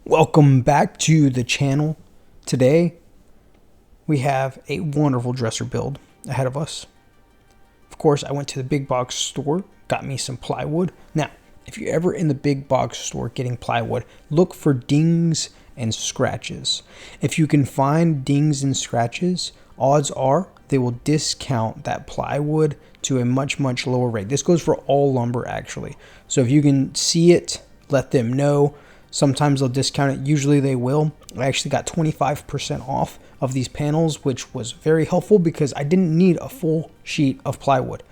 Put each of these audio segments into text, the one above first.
Welcome back to the channel. Today we have a wonderful dresser build ahead of us. Of course, I went to the big box store, got me some plywood. Now, if you're ever in the big box store getting plywood, look for dings and scratches. If you can find dings and scratches, odds are they will discount that plywood to a much lower rate. This goes for all lumber actually. So if you can see it, let them know. Sometimes they'll discount it. Usually they will. I actually got 25% off of these panels, which was very helpful because I didn't need a full sheet of plywood.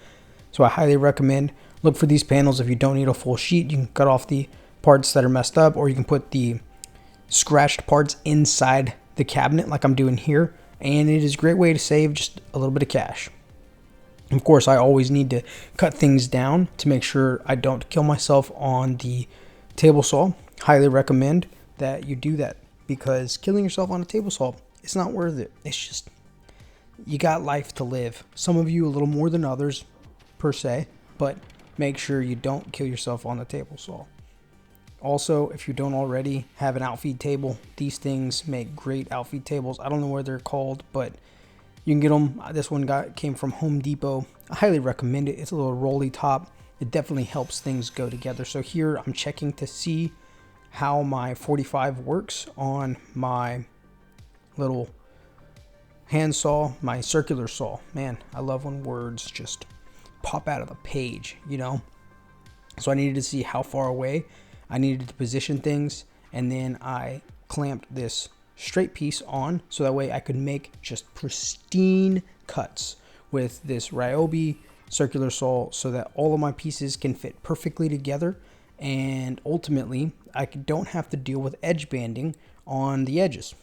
So I highly recommend look for these panels. If you don't need a full sheet, you can cut off the parts that are messed up, or you can put the scratched parts inside the cabinet like I'm doing here. And it is a great way to save just a little bit of cash. Of course, I always need to cut things down to make sure I don't kill myself on the table saw. Highly recommend that you do that, because killing yourself on a table saw, it's not worth it. It's just, you got life to live. Some of you a little more than others per se, but make sure you don't kill yourself on the table saw. Also, if you don't already have an outfeed table, these things make great outfeed tables. I don't know what they're called, but you can get them. This one came from Home Depot. I highly recommend it. It's a little rolly top. It definitely helps things go together. So here I'm checking to see how my 45 works on my little hand saw, my circular saw. Man, I love when words just pop out of the page, you know? So I needed to see how far away I needed to position things, and then I clamped this straight piece on so that way I could make just pristine cuts with this Ryobi circular saw so that all of my pieces can fit perfectly together, and ultimately I don't have to deal with edge banding on the edges.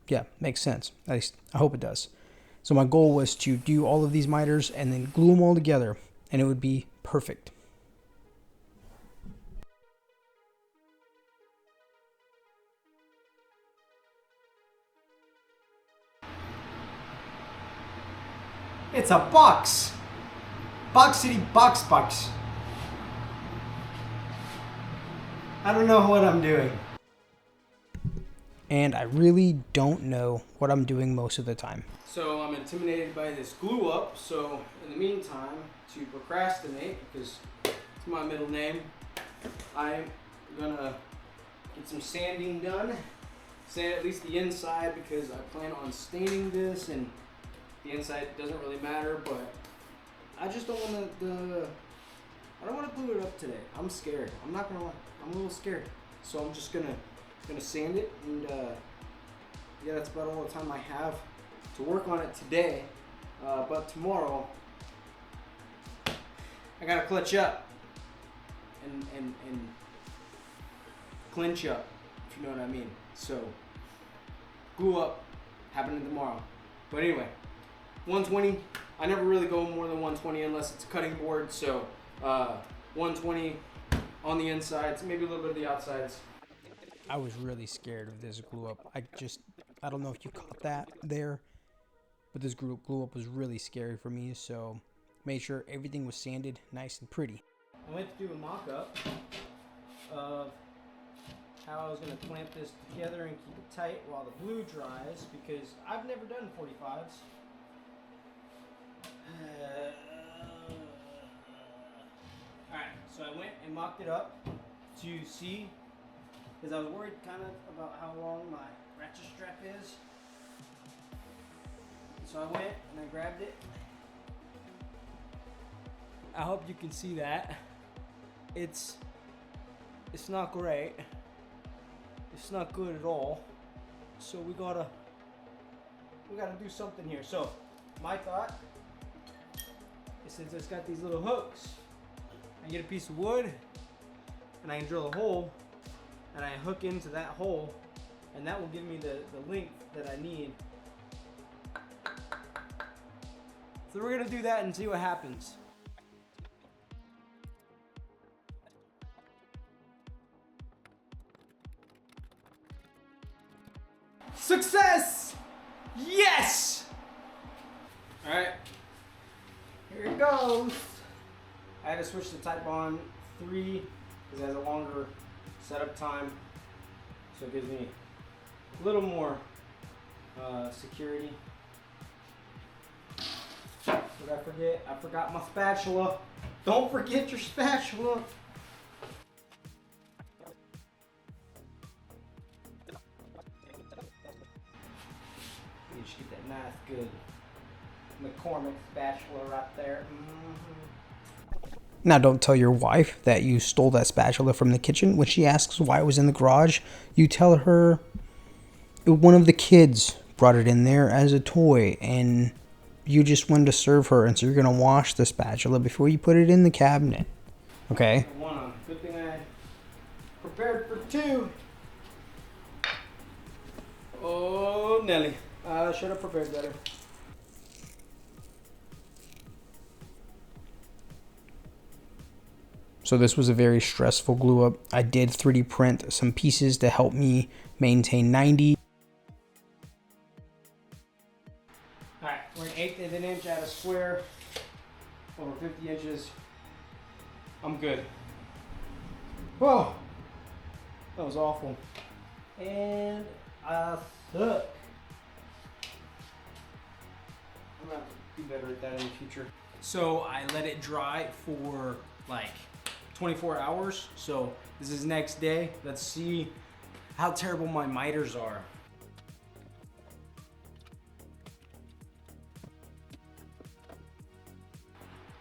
Yeah, makes sense. At least I hope it does. So my goal was to do all of these miters and then glue them all together, and it would be perfect. It's a box. Box City box. I don't know what I'm doing. And I really don't know what I'm doing most of the time. So I'm intimidated by this glue up. So in the meantime, to procrastinate, because it's my middle name, I'm gonna get some sanding done. Sand at least the inside, because I plan on staining this, and the inside doesn't really matter, but I just don't want to. I don't want to glue it up today. I'm scared. I'm not gonna lie. I'm a little scared. So I'm just gonna sand it, and yeah, that's about all the time I have to work on it today. But tomorrow, I gotta clutch up and clinch up, if you know what I mean. So glue up happening tomorrow. But anyway, 120. I never really go more than 120 unless it's a cutting board. So 120 on the insides, maybe a little bit of the outsides. I was really scared of this glue up. I don't know if you caught that there, but this glue up was really scary for me. So made sure everything was sanded nice and pretty. I went to do a mock-up of how I was going to clamp this together and keep it tight while the glue dries, because I've never done 45s. Alright, so I went and mocked it up to see, because I was worried kind of about how long my ratchet strap is. So I went and I grabbed it. I hope you can see that. It's not great. It's not good at all. So we gotta do something here. So my thought is, since it's got these little hooks, I get a piece of wood and I can drill a hole and I hook into that hole, and that will give me the length that I need. So we're gonna do that and see what happens. Success! Yes! Alright, here it goes. I had to switch to Type on 3 because it has a longer setup time. so it gives me a little more security. What did I forget? I forgot my spatula. Don't forget your spatula. You should get that nice, good McCormick spatula right there. Now, don't tell your wife that you stole that spatula from the kitchen. When she asks why it was in the garage, you tell her one of the kids brought it in there as a toy, and you just wanted to serve her, and so you're going to wash the spatula before you put it in the cabinet. Okay? One. Good thing I prepared for two. Oh, Nelly. I should have prepared better. So this was a very stressful glue up. I did 3D print some pieces to help me maintain 90. Alright, we're an 1/8 of an inch out of square, over 50 inches. I'm good. Whoa, that was awful. And I suck. I'm gonna have to do better at that in the future. So I let it dry for like 24 hours. So this is next day. Let's see how terrible my miters are.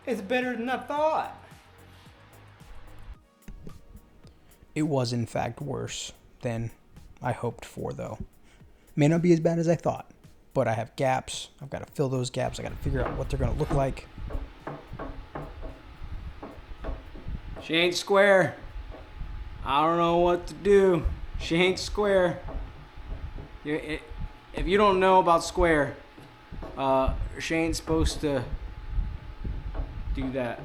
It's better than I thought. It was in fact worse than I hoped for, though. May not be as bad as I thought, but I have gaps. I've got to fill those gaps. I got to figure out what they're going to look like. She ain't square. I don't know what to do. She ain't square. If you don't know about square, she ain't supposed to do that.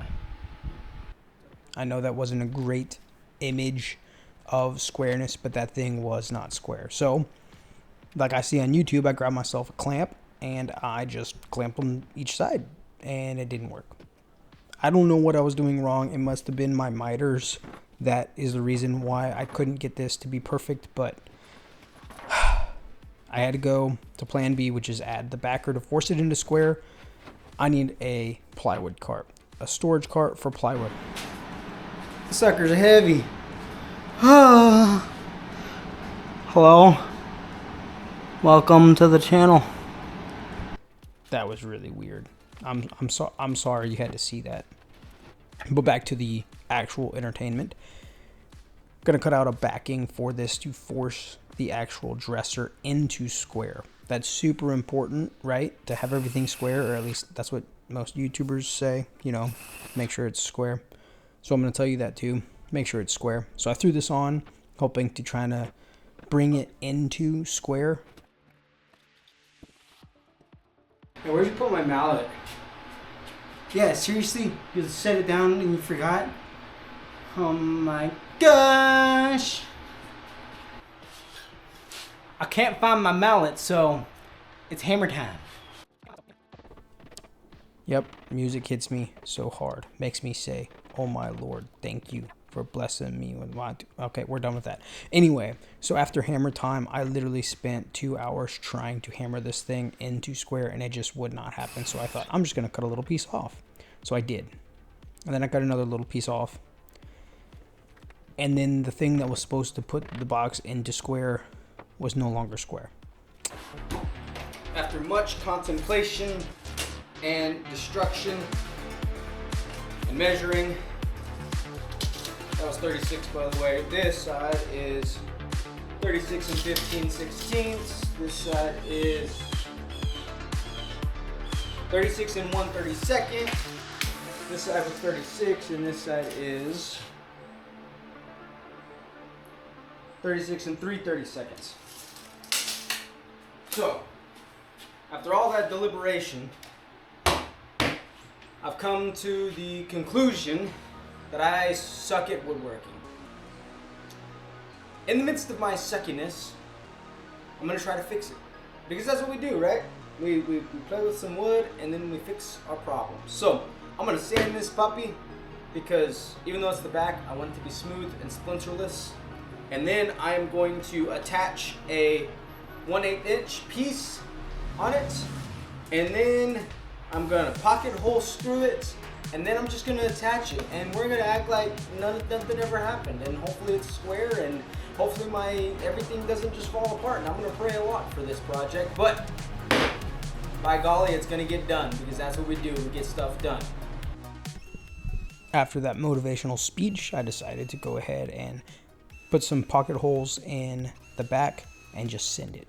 I know that wasn't a great image of squareness, but that thing was not square. So, like I see on YouTube, I grabbed myself a clamp and I just clamped on each side, and it didn't work. I don't know what I was doing wrong. It must have been my miters. That is the reason why I couldn't get this to be perfect, but I had to go to plan B, which is add the backer to force it into square. I need a plywood cart, a storage cart for plywood. This sucker's heavy. Hello. Welcome to the channel. That was really weird. I'm sorry you had to see that. But back to the actual entertainment. Gonna cut out a backing for this to force the actual dresser into square. That's super important, right? To have everything square, or at least that's what most YouTubers say, you know, make sure it's square. So I'm gonna tell you that too. Make sure it's square. So I threw this on, hoping to try to bring it into square. Hey, where'd you put my mallet? Yeah, seriously? You just set it down and you forgot? Oh my gosh! I can't find my mallet, so it's hammer time. Yep, music hits me so hard. Makes me say, oh my Lord, thank you for blessing me with my... Okay, we're done with that. Anyway, so after hammer time, I literally spent 2 hours trying to hammer this thing into square, and it just would not happen. So I thought, I'm just going to cut a little piece off. So I did. And then I cut another little piece off. And then the thing that was supposed to put the box into square was no longer square. After much contemplation and destruction and measuring, that was 36, by the way. This side is 36 and 15/16. This side is 36 and 1/32. This side was 36, and this side is 36 and 3/32. So, after all that deliberation, I've come to the conclusion that I suck at woodworking. In the midst of my suckiness, I'm gonna try to fix it. Because that's what we do, right? We play with some wood and then we fix our problems. So, I'm gonna sand this puppy because even though it's the back, I want it to be smooth and splinterless. And then I'm going to attach a 1/8 inch piece on it. And then I'm gonna pocket hole screw it. And then I'm just gonna attach it. And we're gonna act like nothing ever happened. And hopefully it's square, and hopefully everything doesn't just fall apart. And I'm gonna pray a lot for this project. But by golly, it's gonna get done, because that's what we do. We get stuff done. After that motivational speech, I decided to go ahead and put some pocket holes in the back and just sand it.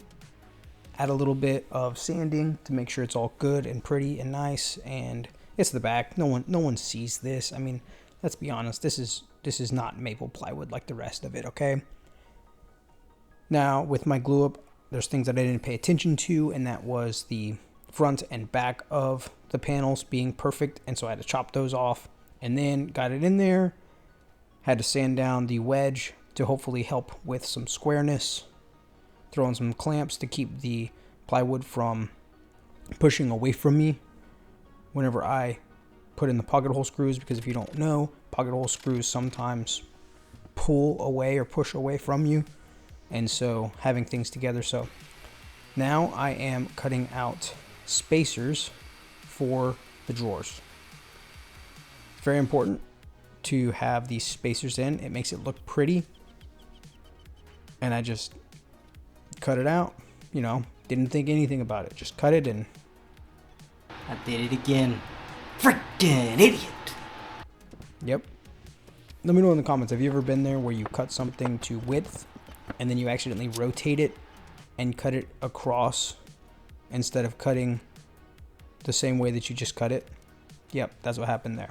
Add a little bit of sanding to make sure it's all good and pretty and nice. And it's the back. No one sees this. I mean, let's be honest. This is not maple plywood like the rest of it. Okay. Now with my glue up, there's things that I didn't pay attention to, and that was the front and back of the panels being perfect, and so I had to chop those off, and then got it in there. Had to sand down the wedge to hopefully help with some squareness. Throw in some clamps to keep the plywood from pushing away from me whenever I put in the pocket hole screws, because if you don't know, pocket hole screws sometimes pull away or push away from you, and so having things together. So now I am cutting out spacers for the drawers. Very important to have these spacers in. It makes it look pretty. And I just cut it out, didn't think anything about it. Just cut it, and I did it again. Freaking idiot. Yep. Let me know in the comments, have you ever been there where you cut something to width and then you accidentally rotate it and cut it across instead of cutting the same way that you just cut it? Yep, that's what happened there.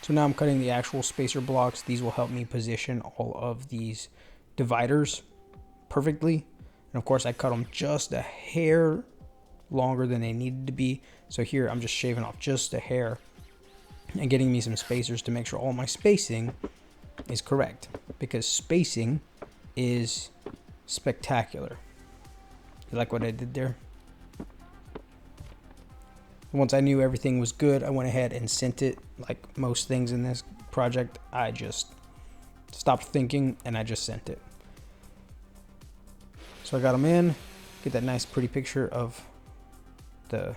So now I'm cutting the actual spacer blocks. These will help me position all of these dividers perfectly. And of course I cut them just a hair longer than they needed to be. So here I'm just shaving off just a hair and getting me some spacers to make sure all my spacing is correct, because spacing is spectacular. You like what I did there? Once I knew everything was good, I went ahead and sent it. Like most things in this project, I just stopped thinking and I just sent it. So I got them in, get that nice pretty picture of the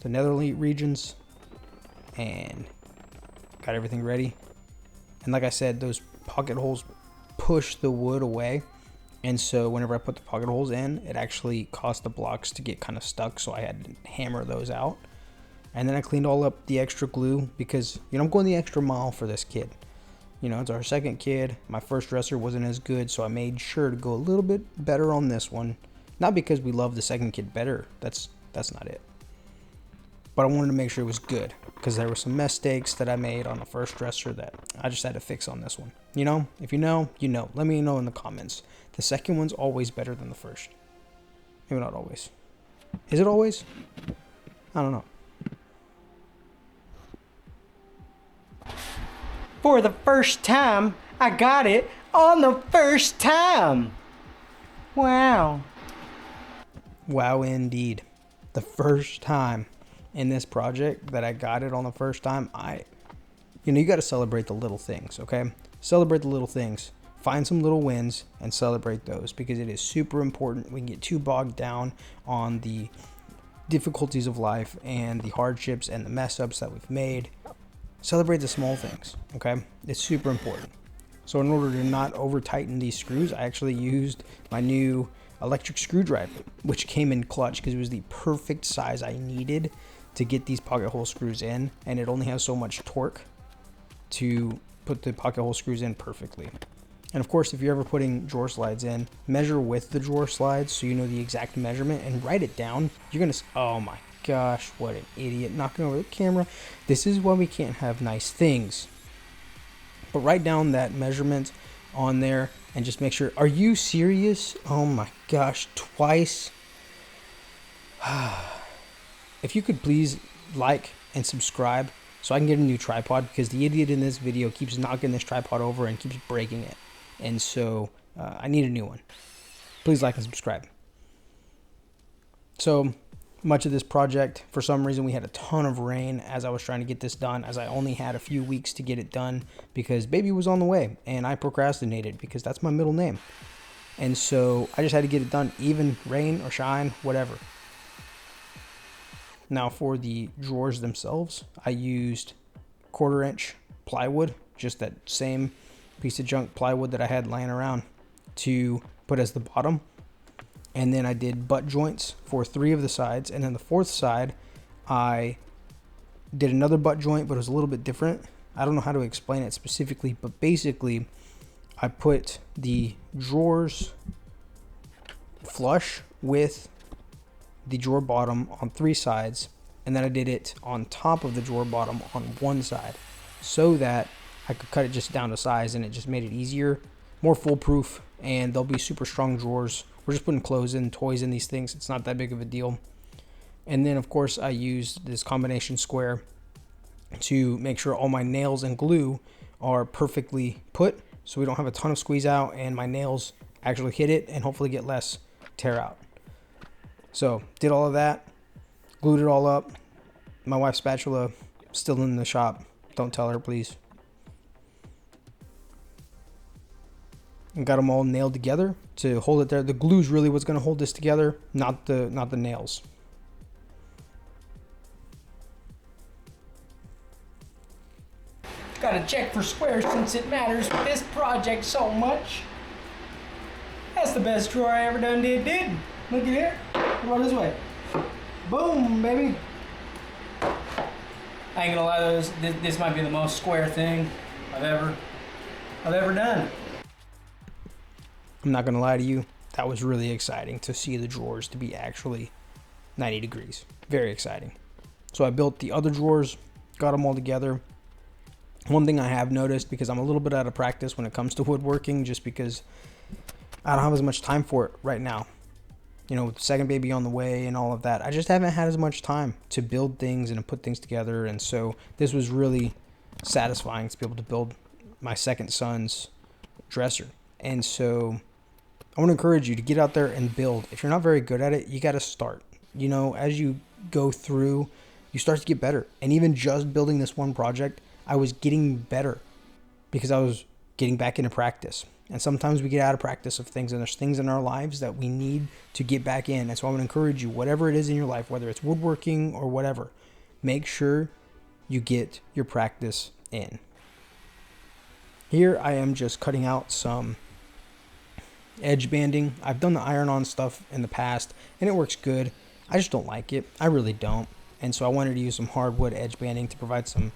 netherly regions, and got everything ready. And like I said, those pocket holes push the wood away, and so whenever I put the pocket holes in, it actually caused the blocks to get kind of stuck, so I had to hammer those out. And then I cleaned all up the extra glue, because I'm going the extra mile for this kid. It's our second kid. My first dresser wasn't as good, so I made sure to go a little bit better on this one. Not because we love the second kid better. That's not it. But I wanted to make sure it was good, because there were some mistakes that I made on the first dresser that I just had to fix on this one. If you know, let me know in the comments. The second one's always better than the first. Maybe not always. Is it always? I don't know. For the first time, I got it on the first time. Wow. Wow, indeed. The first time in this project that I got it on the first time, you got to celebrate the little things, okay? Celebrate the little things. Find some little wins and celebrate those, because it is super important. We can get too bogged down on the difficulties of life and the hardships and the mess ups that we've made. Celebrate the small things, okay? It's super important. So in order to not over tighten these screws, I actually used my new electric screwdriver, which came in clutch because it was the perfect size I needed to get these pocket hole screws in, and it only has so much torque to put the pocket hole screws in perfectly. And of course, if you're ever putting drawer slides in, measure with the drawer slides so you know the exact measurement and write it down. You're gonna, oh my gosh, what an idiot, knocking over the camera. This is why we can't have nice things. But write down that measurement on there and just make sure. Are you serious? Oh my gosh, twice. If you could please like and subscribe so I can get a new tripod, because the idiot in this video keeps knocking this tripod over and keeps breaking it. And so I need a new one. Please like and subscribe. So much of this project. For some reason, we had a ton of rain as I was trying to get this done, as I only had a few weeks to get it done because baby was on the way, and I procrastinated because that's my middle name. And so I just had to get it done, even rain or shine, whatever. Now for the drawers themselves, I used 1/4 inch plywood, just that same piece of junk plywood that I had laying around, to put as the bottom. And then I did butt joints for 3 of the sides, and then the 4th side I did another butt joint, but it was a little bit different. I don't know how to explain it specifically, but basically I put the drawers flush with the drawer bottom on 3 sides, and then I did it on top of the drawer bottom on 1 side, so that I could cut it just down to size, and it just made it easier, more foolproof, and they'll be super strong drawers. We're just putting clothes in, toys in these things. It's not that big of a deal. And then of course I used this combination square to make sure all my nails and glue are perfectly put, so we don't have a ton of squeeze out and my nails actually hit it and hopefully get less tear out. So did all of that, glued it all up. My wife's spatula still in the shop. Don't tell her, please. And got them all nailed together to hold it there. The glue's really what's going to hold this together, not the nails. Gotta check for squares since it matters with this project so much. That's the best drawer I ever done did. Look at here. Come on this way. Boom, baby. I ain't gonna lie, this might be the most square thing I've ever done. I'm not going to lie to you. That was really exciting to see the drawers to be actually 90 degrees. Very exciting. So I built the other drawers, got them all together. One thing I have noticed, because I'm a little bit out of practice when it comes to woodworking, just because I don't have as much time for it right now. You know, with the second baby on the way and all of that, I just haven't had as much time to build things and to put things together. And so this was really satisfying to be able to build my second son's dresser. And so I want to encourage you to get out there and build. If you're not very good at it, you got to start. You know, as you go through, you start to get better. And even just building this one project, I was getting better because I was getting back into practice. And sometimes we get out of practice of things, and there's things in our lives that we need to get back in. And so I want to encourage you, whatever it is in your life, whether it's woodworking or whatever, make sure you get your practice in. Here I am just cutting out some edge banding. I've done the iron-on stuff in the past, and it works good. I just don't like it. I really don't. And so I wanted to use some hardwood edge banding to provide some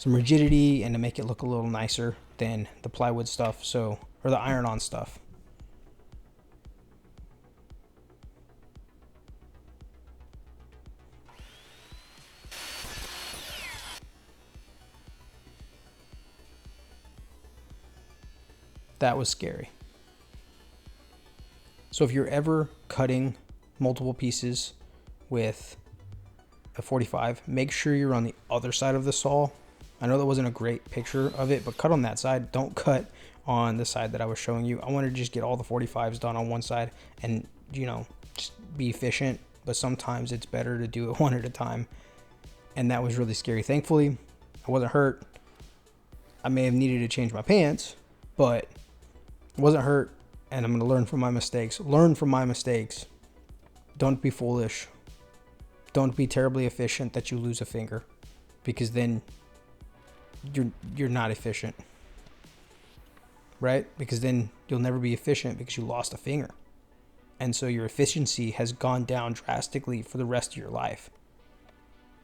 rigidity and to make it look a little nicer than the plywood stuff, or the iron-on stuff. That was scary. So if you're ever cutting multiple pieces with a 45, make sure you're on the other side of the saw. I know that wasn't a great picture of it, but cut on that side. Don't cut on the side that I was showing you. I wanted to just get all the 45s done on one side and, you know, just be efficient. But sometimes it's better to do it one at a time. And that was really scary. Thankfully, I wasn't hurt. I may have needed to change my pants, but I wasn't hurt. And I'm going to learn from my mistakes. Learn from my mistakes. Don't be foolish. Don't be terribly efficient that you lose a finger, because then you're not efficient, right? Because then you'll never be efficient because you lost a finger. And so your efficiency has gone down drastically for the rest of your life.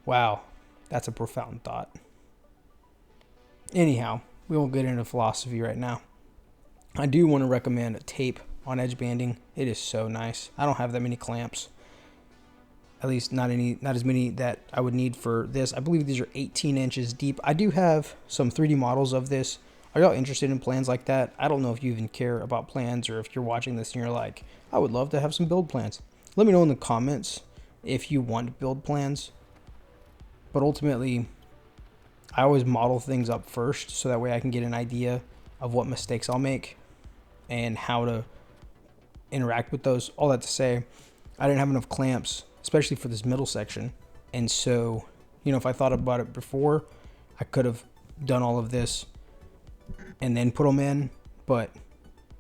Wow, that's a profound thought. Anyhow, we won't get into philosophy right now. I do want to recommend a tape on edge banding. It is so nice. I don't have that many clamps. At least not as many that I would need for this. I believe these are 18 inches deep. I do have some 3D models of this. Are y'all interested in plans like that? I don't know if you even care about plans, or if you're watching this and you're like, I would love to have some build plans. Let me know in the comments if you want build plans. But ultimately, I always model things up first, so that way I can get an idea of what mistakes I'll make and how to interact with those. All that to say, I didn't have enough clamps especially for this middle section. And so, if I thought about it before, I could have done all of this and then put them in, but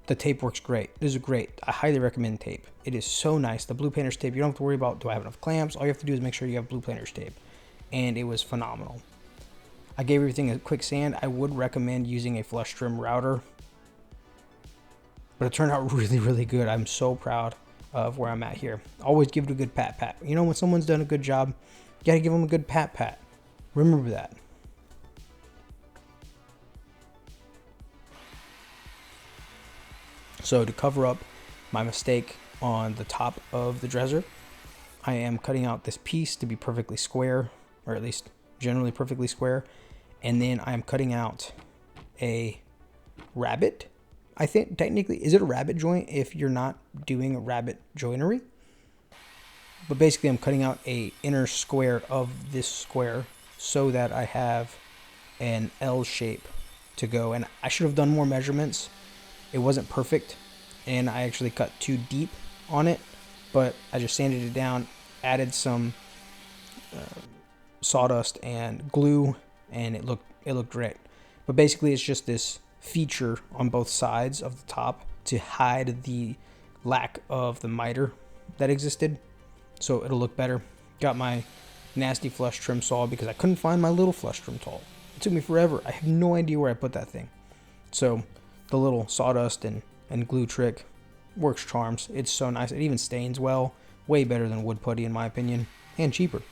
the tape works great. This is great. I highly recommend tape. It is so nice. The Blue Painters tape, you don't have to worry about, do I have enough clamps? All you have to do is make sure you have Blue Painters tape. And it was phenomenal. I gave everything a quick sand. I would recommend using a flush trim router, but it turned out really, really good. I'm so proud of where I'm at here. Always give it a good pat. When someone's done a good job, you gotta give them a good pat. Remember that. So to cover up my mistake on the top of the dresser, I am cutting out this piece to be perfectly square, or at least generally perfectly square. And then I am cutting out a rabbet. I think technically, is it a rabbet joint if you're not doing a rabbet joinery? But basically I'm cutting out a inner square of this square so that I have an L shape to go. And I should have done more measurements. It wasn't perfect, and I actually cut too deep on it, but I just sanded it down, added some sawdust and glue, and it looked great. But basically it's just this feature on both sides of the top to hide the lack of the miter that existed, so it'll look better. Got my nasty flush trim saw because I couldn't find my little flush trim tool. It took me forever. I have no idea where I put that thing. So the little sawdust and glue trick works charms. It's so nice. It even stains well. Way better than wood putty in my opinion, and cheaper.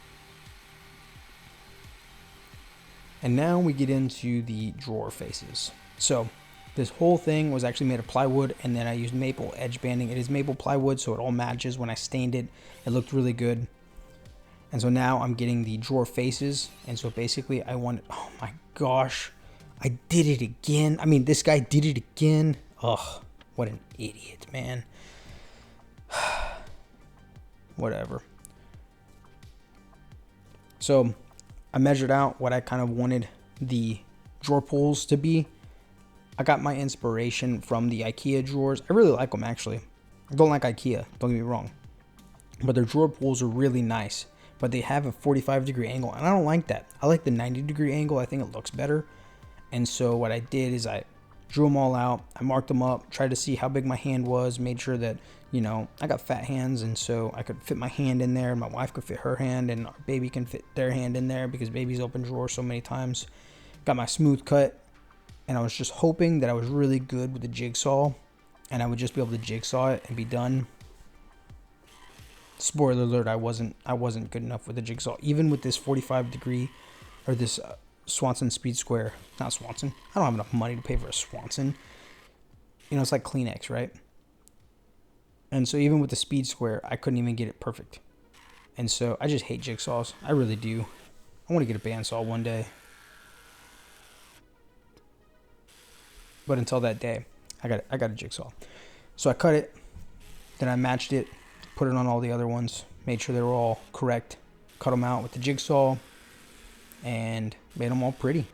And now we get into the drawer faces. So this whole thing was actually made of plywood, and then I used maple edge banding. It is maple plywood, so it all matches. When I stained it, it looked really good. And so now I'm getting the drawer faces. And so basically I wanted, oh my gosh, I did it again. I mean, this guy did it again. Ugh, what an idiot, man. Whatever. So I measured out what I kind of wanted the drawer pulls to be. I got my inspiration from the IKEA drawers. I really like them, actually. I don't like IKEA, don't get me wrong. But their drawer pulls are really nice. But they have a 45-degree angle, and I don't like that. I like the 90-degree angle. I think it looks better. And so what I did is I drew them all out. I marked them up, tried to see how big my hand was, made sure that, I got fat hands, and so I could fit my hand in there. My wife could fit her hand, and our baby can fit their hand in there because babies open drawers so many times. Got my smooth cut, and I was just hoping that I was really good with the jigsaw, and I would just be able to jigsaw it and be done. Spoiler alert, I wasn't good enough with the jigsaw. Even with this 45-degree, or this Swanson Speed Square. Not Swanson. I don't have enough money to pay for a Swanson. It's like Kleenex, right? And so even with the Speed Square, I couldn't even get it perfect. And so I just hate jigsaws. I really do. I want to get a bandsaw one day. But until that day, I got a jigsaw. So I cut it, then I matched it, put it on all the other ones, made sure they were all correct, cut them out with the jigsaw, and made them all pretty.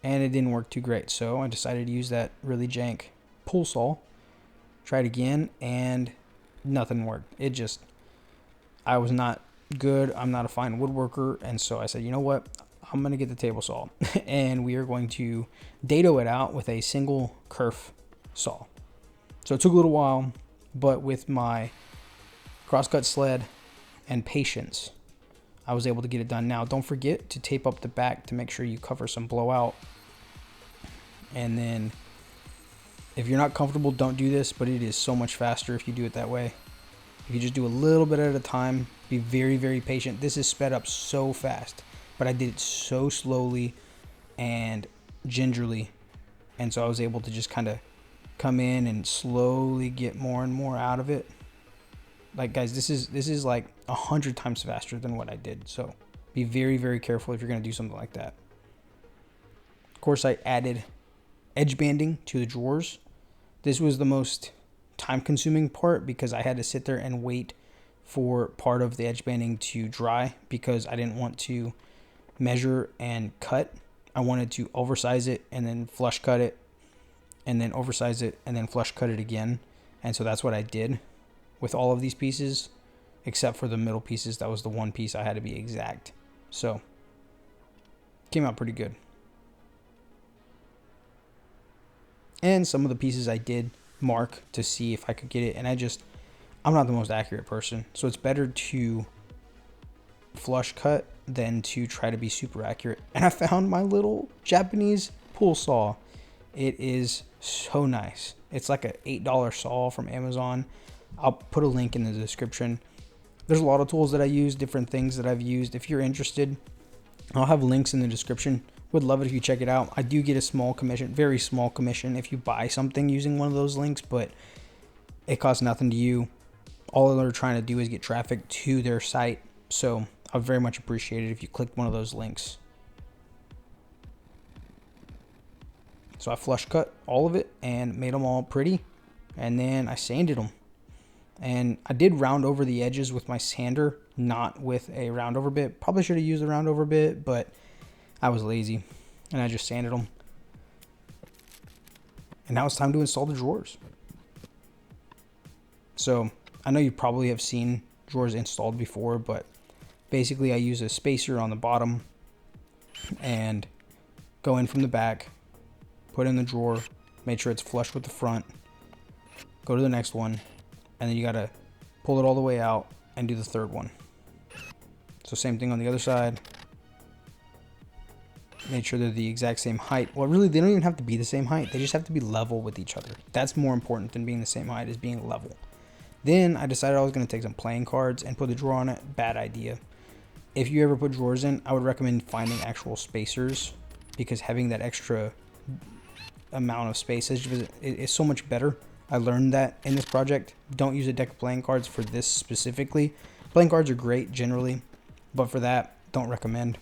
And it didn't work too great, so I decided to use that really jank pull saw. Tried again, and nothing worked. I was not good. I'm not a fine woodworker, and so I said, you know what? I'm going to get the table saw, and we are going to dado it out with a single kerf saw. So it took a little while, but with my crosscut sled and patience, I was able to get it done. Now, don't forget to tape up the back to make sure you cover some blowout. And then if you're not comfortable, don't do this, but it is so much faster if you do it that way. If you just do a little bit at a time, be very, very patient. This is sped up so fast, but I did it so slowly and gingerly. And so I was able to just kind of come in and slowly get more and more out of it. Like, guys, this is like 100 times faster than what I did. So be very, very careful if you're going to do something like that. Of course, I added edge banding to the drawers. This was the most time-consuming part because I had to sit there and wait for part of the edge banding to dry because I didn't want to measure and cut. I wanted to oversize it and then flush cut it, and then oversize it and then flush cut it again. And so that's what I did with all of these pieces. except for the middle pieces. That was the one piece I had to be exact. So, came out pretty good. And some of the pieces I did mark to see if I could get it, and I'm not the most accurate person, so it's better to flush cut than to try to be super accurate. And I found my little Japanese pool saw. It is so nice. It's like a $8 saw from Amazon. I'll put a link in the description. There's a lot of tools that I use, different things that I've used. If you're interested, I'll have links in the description. Would love it if you check it out. I do get a small commission, very small commission, if you buy something using one of those links, but it costs nothing to you. All they're trying to do is get traffic to their site. So I would very much appreciate it if you clicked one of those links. So I flush cut all of it and made them all pretty. And then I sanded them. And I did round over the edges with my sander, not with a round over bit. Probably should have used a round over bit, but I was lazy and I just sanded them. And now it's time to install the drawers. So I know you probably have seen drawers installed before, but basically I use a spacer on the bottom and go in from the back, put in the drawer, make sure it's flush with the front, go to the next one, and then you gotta pull it all the way out and do the third one. So same thing on the other side. Make sure they're the exact same height. Well, really, they don't even have to be the same height. They just have to be level with each other. That's more important than being the same height, is being level. Then I decided I was going to take some playing cards and put a drawer on it. Bad idea. If you ever put drawers in, I would recommend finding actual spacers, because having that extra amount of space is so much better. I learned that in this project. Don't use a deck of playing cards for this specifically. Playing cards are great generally, but for that, don't recommend.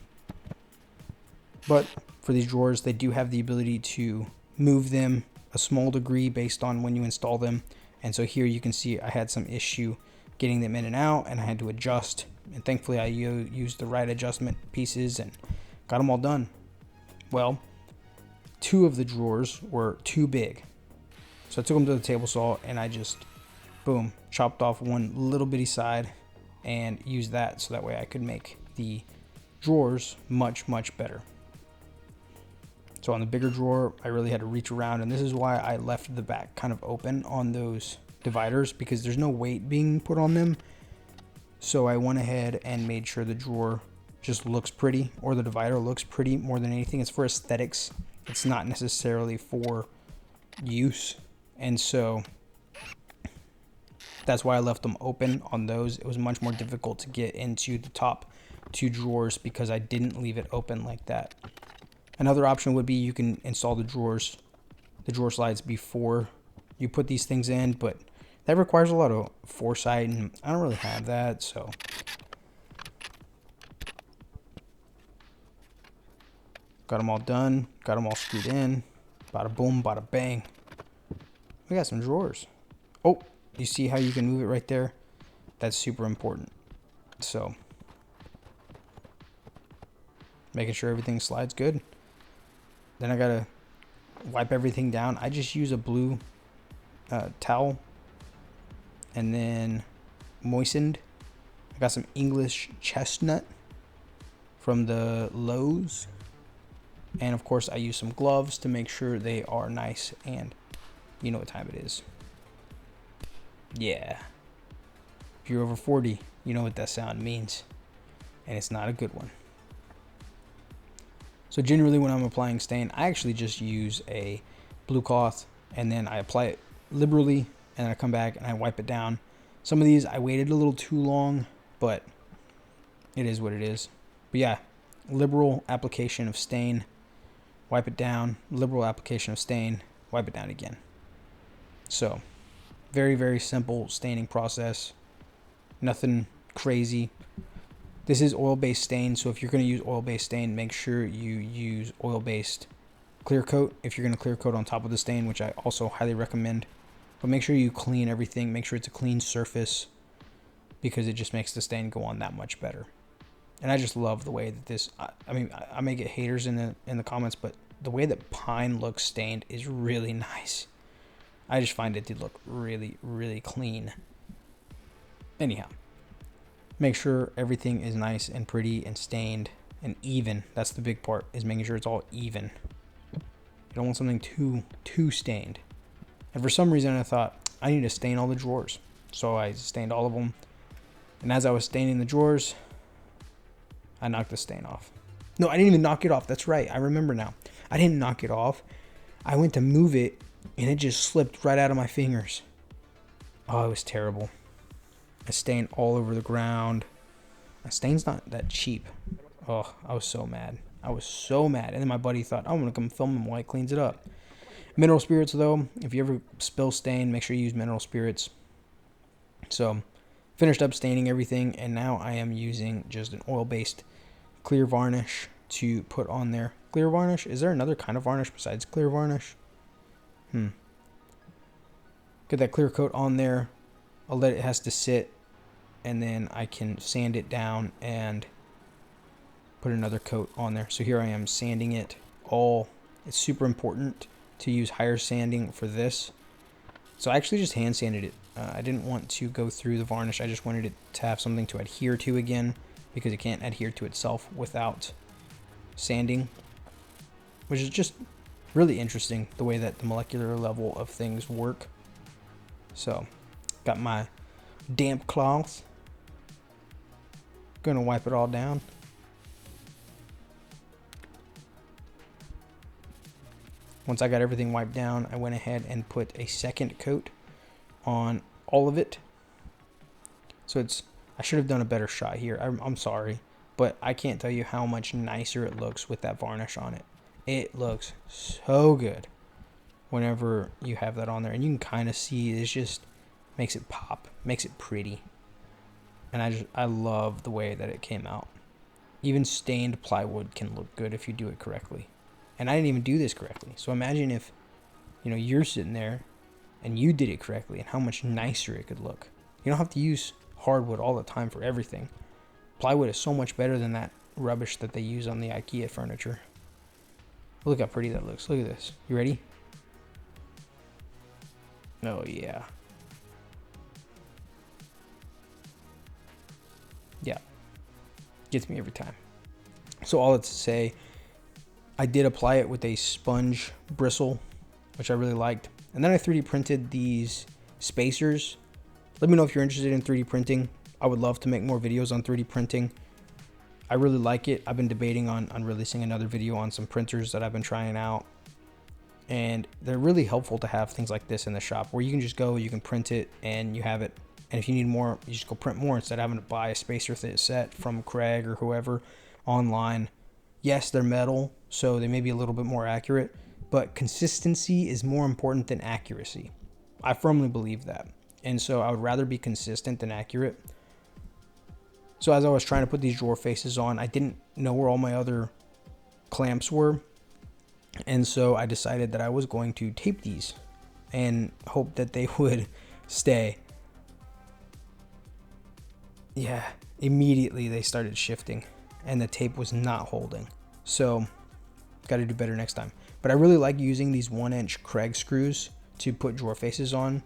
But for these drawers, they do have the ability to move them a small degree based on when you install them. And so here you can see I had some issue getting them in and out, and I had to adjust. And thankfully I used the right adjustment pieces and got them all done. Well, 2 of the drawers were too big. So I took them to the table saw and I just, boom, chopped off one little bitty side and used that so that way I could make the drawers much, much better. So on the bigger drawer, I really had to reach around, and this is why I left the back kind of open on those dividers, because there's no weight being put on them. So I went ahead and made sure the drawer just looks pretty, or the divider looks pretty more than anything. It's for aesthetics. It's not necessarily for use. And so that's why I left them open on those. It was much more difficult to get into the top 2 drawers because I didn't leave it open like that. Another option would be you can install the drawer slides before you put these things in, but that requires a lot of foresight, and I don't really have that, so. Got them all done, got them all screwed in, bada boom, bada bang. We got some drawers. Oh, you see how you can move it right there? That's super important. So, making sure everything slides good. Then I gotta wipe everything down. I just use a blue towel and then moistened. I got some English chestnut from the Lowe's. And of course I use some gloves to make sure they are nice, and you know what time it is. Yeah. If you're over 40, you know what that sound means. And it's not a good one. So generally when I'm applying stain, I actually just use a blue cloth, and then I apply it liberally, and I come back and I wipe it down. Some of these I waited a little too long, but it is what it is. But yeah, liberal application of stain, wipe it down, liberal application of stain, wipe it down again. So very, very simple staining process. Nothing crazy. This is oil-based stain, so if you're going to use oil-based stain, make sure you use oil-based clear coat if you're going to clear coat on top of the stain, which I also highly recommend. But make sure you clean everything. Make sure it's a clean surface, because it just makes the stain go on that much better. And I just love the way that this, I mean, I may get haters in the comments, but the way that pine looks stained is really nice. I just find it to look really, really clean. Anyhow, Make sure everything is nice and pretty and stained and even. That's the big part, is making sure it's all even. You don't want something too stained. And for some reason I thought I need to stain all the drawers. So I stained all of them. And as I was staining the drawers, I knocked the stain off. No, I didn't even knock it off. That's right. I remember now. I didn't knock it off. I went to move it and it just slipped right out of my fingers. Oh, it was terrible. I stained all over the ground. A stain's not that cheap. Oh, I was so mad. I was so mad. And then my buddy thought, I'm going to come film him while he cleans it up. Mineral spirits, though, if you ever spill stain, make sure you use mineral spirits. So, finished up staining everything, and now I am using just an oil-based clear varnish to put on there. Clear varnish? Is there another kind of varnish besides clear varnish? Get that clear coat on there. I'll let it has to sit, and then I can sand it down and put another coat on there. So here I am sanding it all. It's super important to use higher sanding for this. So I actually just hand sanded it. I didn't want to go through the varnish. I just wanted it to have something to adhere to again, because it can't adhere to itself without sanding, which is just really interesting, the way that the molecular level of things work. So got my damp cloth. Gonna wipe it all down. Once I got everything wiped down, I went ahead and put a second coat on all of it. So I should have done a better shot here. I'm sorry, but I can't tell you how much nicer it looks with that varnish on it. It looks so good whenever you have that on there, and you can kind of see it just makes it pop, makes it pretty. And I love the way that it came out. Even stained plywood can look good if you do it correctly. And I didn't even do this correctly. So imagine if, you're sitting there and you did it correctly, and how much nicer it could look. You don't have to use hardwood all the time for everything. Plywood is so much better than that rubbish that they use on the IKEA furniture. Look how pretty that looks. Look at this. You ready? Oh, yeah. Yeah. Gets me every time. So all that's to say, I did apply it with a sponge bristle, which I really liked. And then I 3D printed these spacers. Let me know if you're interested in 3D printing. I would love to make more videos on 3D printing. I really like it. I've been debating on releasing another video on some printers that I've been trying out. And they're really helpful to have things like this in the shop, where you can just go, you can print it, and you have it. And if you need more, you just go print more instead of having to buy a spacer set from Craig or whoever online. Yes, they're metal, so they may be a little bit more accurate, but consistency is more important than accuracy. I firmly believe that. And so I would rather be consistent than accurate. So as I was trying to put these drawer faces on, I didn't know where all my other clamps were. And so I decided that I was going to tape these and hope that they would stay. Yeah, immediately they started shifting and the tape was not holding. So got to do better next time. But I really like using these 1-inch Craig screws to put drawer faces on.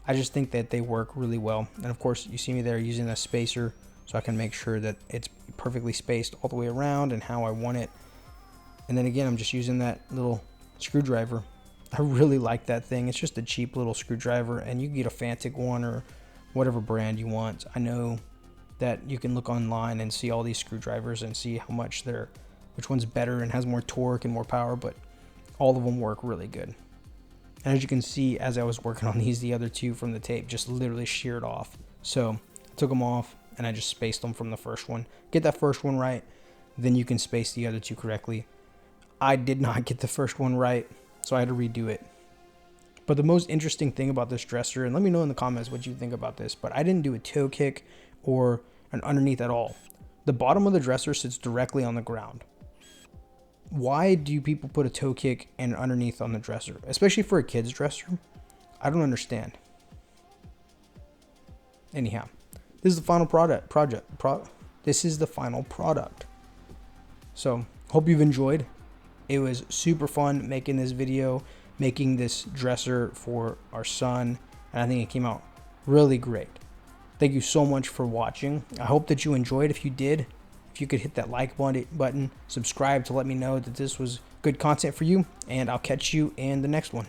I just think that they work really well. And of course, you see me there using a spacer so I can make sure that it's perfectly spaced all the way around and how I want it. And then again, I'm just using that little screwdriver. I really like that thing. It's just a cheap little screwdriver, and you can get a Fantic one or whatever brand you want. I know that you can look online and see all these screwdrivers and see how much which one's better and has more torque and more power, but all of them work really good. And as you can see, as I was working on these, the other two from the tape just literally sheared off. So I took them off and I just spaced them from the first one. Get that first one right, then you can space the other two correctly. I did not get the first one right, so I had to redo it. But the most interesting thing about this dresser, and let me know in the comments what you think about this, but I didn't do a toe kick or an underneath at all. The bottom of the dresser sits directly on the ground. Why do people put a toe kick and an underneath on the dresser, especially for a kid's dresser? I don't understand. Anyhow, this is the final this is the final product. So, hope you've enjoyed. It was super fun making this video, making this dresser for our son, and I think it came out really great. Thank you so much for watching. I hope that you enjoyed. If you did, if you could hit that like button, subscribe to let me know that this was good content for you, and I'll catch you in the next one.